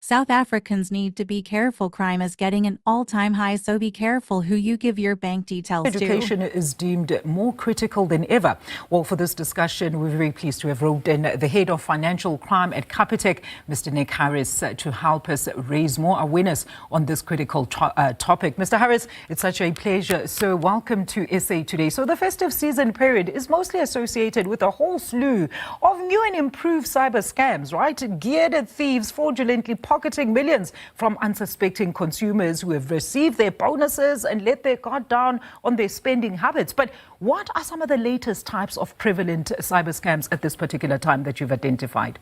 South Africans need to be careful. Crime is getting an all-time high, so be careful who you give your bank details to. Education is deemed more critical than ever. Well, for this discussion, we're very pleased to have roped in the head of financial crime at Capitec, Mr. Nick Harris, to help us raise more awareness on this critical topic. Mr. Harris, it's such a pleasure. So welcome to SA Today. So the festive season period is mostly associated with a whole slew of new and improved cyber scams, right? Geared at thieves fraudulently pocketing millions from unsuspecting consumers who have received their bonuses and let their guard down on their spending habits. But what are some of the latest types of prevalent cyber scams at this particular time that you've identified?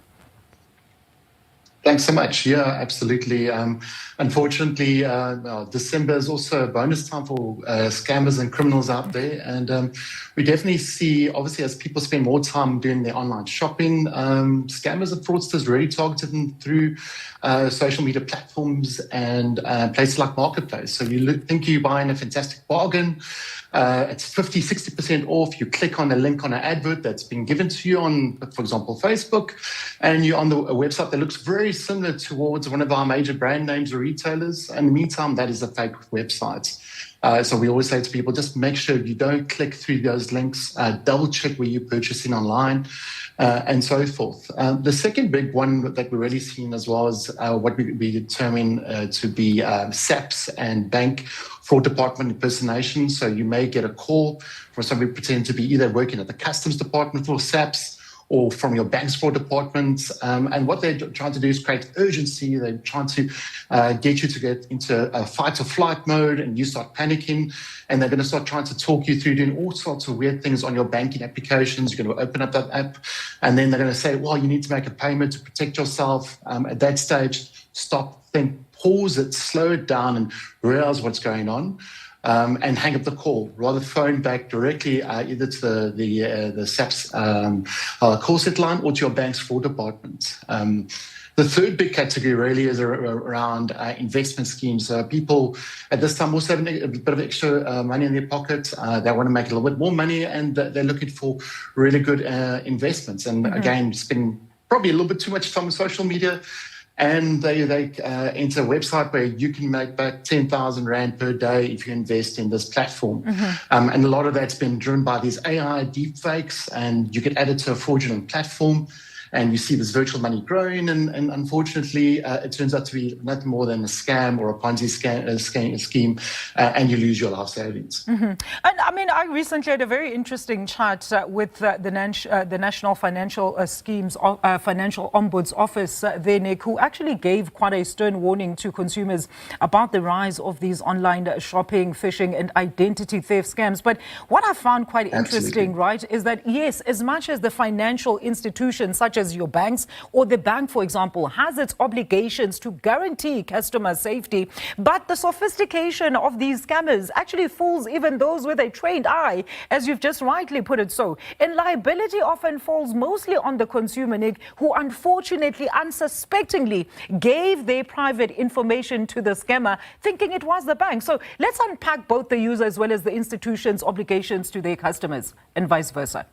Thanks so much. Yeah, absolutely. Unfortunately, December is also a bonus time for scammers and criminals out there. And we definitely see, obviously, as people spend more time doing their online shopping, scammers and fraudsters really targeted them through social media platforms and places like Marketplace. So you think you're buying a fantastic bargain. It's 50, 60% off. You click on a link on an advert that's been given to you on, for example, Facebook, and you're on a website that looks very similar towards one of our major brand names or retailers. In the meantime, that is a fake website. So we always say to people, just make sure you don't click through those links, double check where you're purchasing online, and so forth. The second big one that we're really seeing as well is what we determine to be SAPs and bank fraud department impersonation. So you may get a call from somebody pretending to be either working at the customs department for SAPs or from your bank's fraud department. And what they're trying to do is create urgency. They're trying to get you to get into a fight or flight mode, and you start panicking. And they're going to start trying to talk you through doing all sorts of weird things on your banking applications. You're going to open up that app, and then they're going to say, well, you need to make a payment to protect yourself. At that stage, stop, think, pause it, slow it down, and realize what's going on. And hang up the call. Rather phone back directly either to the SAP's call set line or to your bank's fraud department. The third big category really is around investment schemes. People at this time also have a bit of extra money in their pocket. They want to make a little bit more money, and they're looking for really good investments. And again, spend probably a little bit too much time on social media. And they enter a website where you can make back 10,000 Rand per day if you invest in this platform. And a lot of that's been driven by these AI deepfakes, and you get added to a fraudulent platform. And you see this virtual money growing, and unfortunately, it turns out to be nothing more than a scam or a Ponzi scheme, and you lose your life savings. And I mean, I recently had a very interesting chat with the National Financial Financial Ombuds Office there, Nick, who actually gave quite a stern warning to consumers about the rise of these online shopping, phishing, and identity theft scams. But what I found quite interesting, right, is that yes, as much as the financial institutions such as your banks or the bank, for example, has its obligations to guarantee customer safety, but the sophistication of these scammers actually fools even those with a trained eye, as you've just rightly put it so. And liability often falls mostly on the consumer, Nick, who unfortunately, unsuspectingly gave their private information to the scammer, thinking it was the bank. So let's unpack both the user as well as the institution's obligations to their customers and vice versa.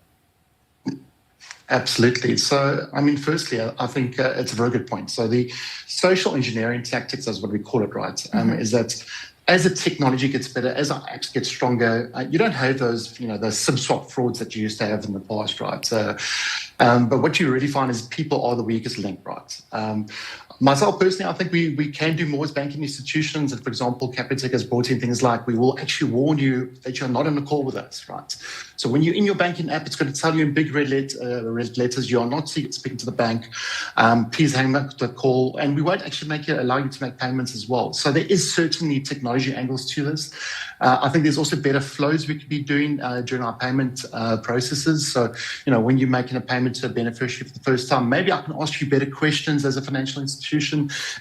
Absolutely. So, I mean, firstly, I think it's a very good point. So the social engineering tactics, is what we call it, right, is that as the technology gets better, as our apps get stronger, you don't have those, those SIM swap frauds that you used to have in the past, right? But what you really find is people are the weakest link, right? Myself personally, I think we can do more as banking institutions. And for example, Capitec has brought in things like we will actually warn you that you're not on a call with us, right? So when you're in your banking app, it's going to tell you in big red letters, you are not speaking to the bank. Please hang up the call. And we won't actually allow you to make payments as well. So there is certainly technology angles to this. I think there's also better flows we could be doing during our payment processes. So, when you're making a payment to a beneficiary for the first time, maybe I can ask you better questions as a financial institution.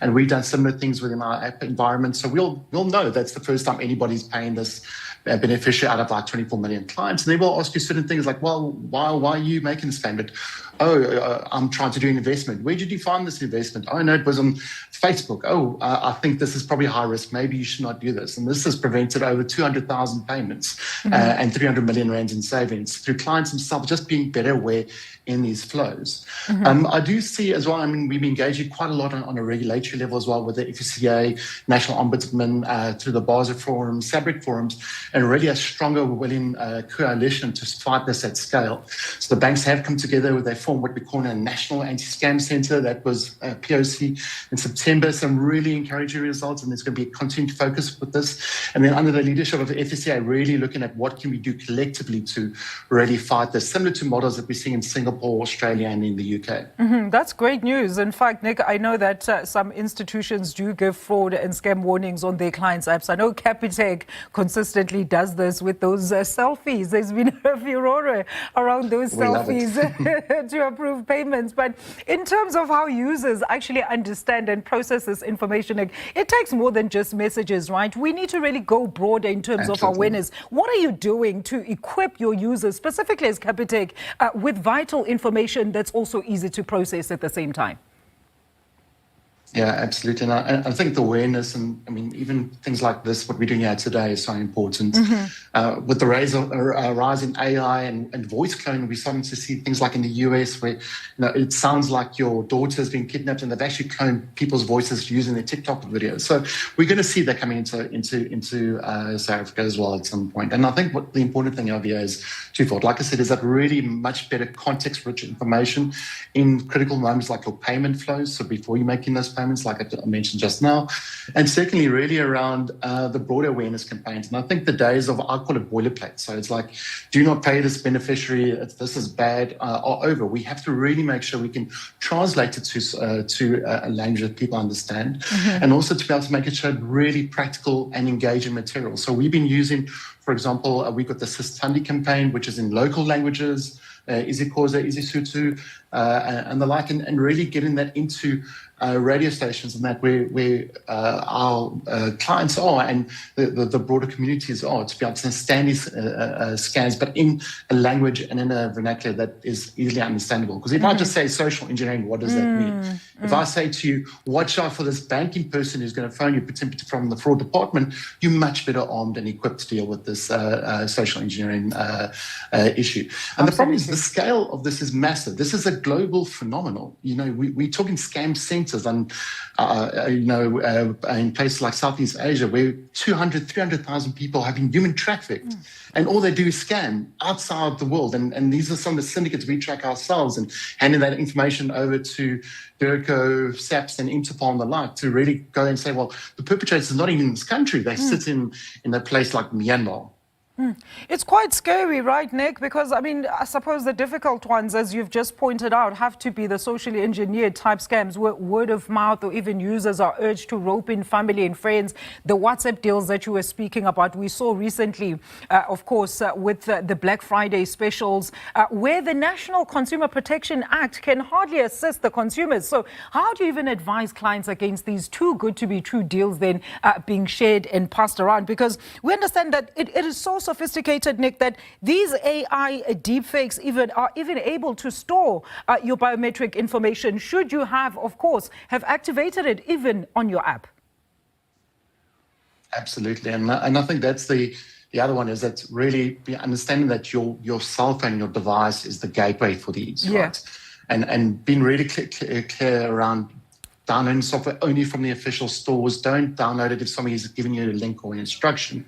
And we've done similar things within our app environment. So we'll know that's the first time anybody's paying this beneficiary out of our 24 million clients. And they will ask you certain things like, well, why are you making this payment? I'm trying to do an investment. Where did you find this investment? Oh, no, it was on Facebook. Oh, I think this is probably high risk. Maybe you should not do this. And this has prevented over 200,000 payments and 300 million rands in savings through clients themselves just being better aware in these flows. I do see as well, I mean, we've been engaging quite a lot on a regulatory level as well with the FSCA, National Ombudsman, through the Basel Forum, SABRIC forums, and really a stronger willing coalition to fight this at scale. So the banks have come together, they formed what we call a National Anti-Scam Centre. That was POC in September. Some really encouraging results, and there's going to be a continued focus with this. And then under the leadership of the FSCA, really looking at what can we do collectively to really fight this, similar to models that we're seeing in Singapore, Australia, and in the UK. That's great news. In fact, Nick, I know that some institutions do give fraud and scam warnings on their clients' apps. I know Capitec consistently does this with those selfies. There's been a furore around those selfies to approve payments. But in terms of how users actually understand and process this information, Nick, it takes more than just messages, right? We need to really go broader in terms of awareness. What are you doing to equip your users, specifically as Capitec, with vital information that's also easy to process at the same time? Yeah, absolutely. And I think the awareness and, I mean, even things like this, what we're doing here today is so important. With the rise in AI and voice cloning, we're starting to see things like in the US where it sounds like your daughter's been kidnapped and they've actually cloned people's voices using their TikTok videos. So we're going to see that coming into South Africa as well at some point. And I think what the important thing over here is twofold. Like I said, is that really much better context-rich information in critical moments like your payment flows. So before you're making those payments, like I mentioned just now. And secondly, really around the broader awareness campaigns. And I think the days of, I call it boilerplate. So it's like, do not pay this beneficiary, this is bad, are over. We have to really make sure we can translate it to a language that people understand. And also to be able to make it show really practical and engaging material. So we've been using, for example, we've got the Sistandi campaign, which is in local languages, isiXhosa, isiSotho, and the like, and really getting that into radio stations and that where our clients are and the broader communities are, to be able to understand these scans, but in a language and in a vernacular that is easily understandable. Because if I just say social engineering, what does that mean? If I say to you, watch out for this banking person who's going to phone you from the fraud department, you're much better armed and equipped to deal with this social engineering issue. And the problem is the scale of this is massive. This is a global phenomenon. We're talking scam centers and, in places like Southeast Asia where 200, 300,000 people have been human trafficked and all they do is scam outside the world. And these are some of the syndicates we track ourselves and handing that information over to DIRCO, SAPS and Interpol and the like to really go and say, well, the perpetrators are not even in this country. They sit in a place like Myanmar. It's quite scary, right, Nick? Because, I mean, I suppose the difficult ones, as you've just pointed out, have to be the socially engineered type scams where word of mouth or even users are urged to rope in family and friends. The WhatsApp deals that you were speaking about, we saw recently, of course, with the Black Friday specials, where the National Consumer Protection Act can hardly assist the consumers. So how do you even advise clients against these too good to be true deals then being shared and passed around? Because we understand that it is so sophisticated, Nick, that these AI deepfakes are even able to store your biometric information should you have activated it even on your app. Absolutely. And I think that's the other one is that really understanding that your cell phone, your device is the gateway for these, right? And being really clear around downloading software only from the official stores. Don't download it if somebody's giving you a link or an instruction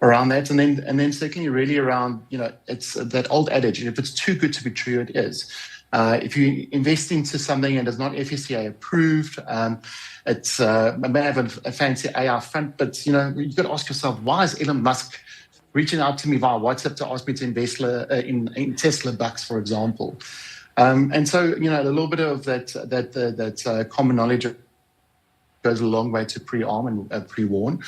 around that. And then secondly, really around, it's that old adage, if it's too good to be true, it is. If you invest into something and it's not FSCA approved, it may have a fancy AI front, but you've got to ask yourself, why is Elon Musk reaching out to me via WhatsApp to ask me to invest in Tesla bucks, for example? And so, a little bit of that common knowledge goes a long way to pre-arm and pre-warn.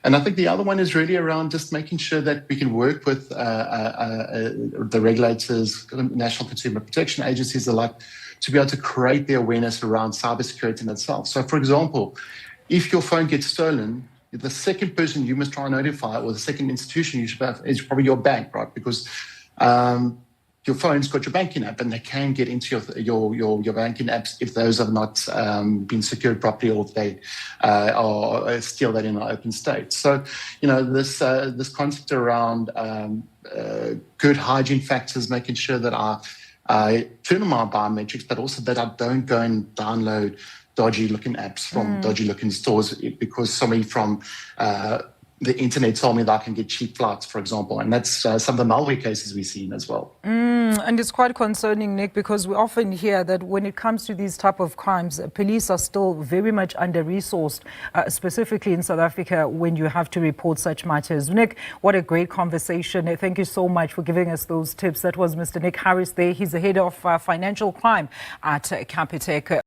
And I think the other one is really around just making sure that we can work with the regulators, national consumer protection agencies alike, to be able to create the awareness around cybersecurity in itself. So, for example, if your phone gets stolen, the second person you must try and notify, or the second institution you should have, is probably your bank, right? Because your phone's got your banking app, and they can get into your banking apps if those have not been secured properly, or if they are still that in an open state. So, this concept around good hygiene factors, making sure that I turn on my biometrics, but also that I don't go and download dodgy-looking apps from dodgy-looking stores because somebody from the internet told me that I can get cheap flights, for example. And that's some of the malware cases we've seen as well. And it's quite concerning, Nick, because we often hear that when it comes to these type of crimes, police are still very much under-resourced, specifically in South Africa, when you have to report such matters. Nick, what a great conversation. Thank you so much for giving us those tips. That was Mr. Nick Harris there. He's the head of financial crime at Capitec.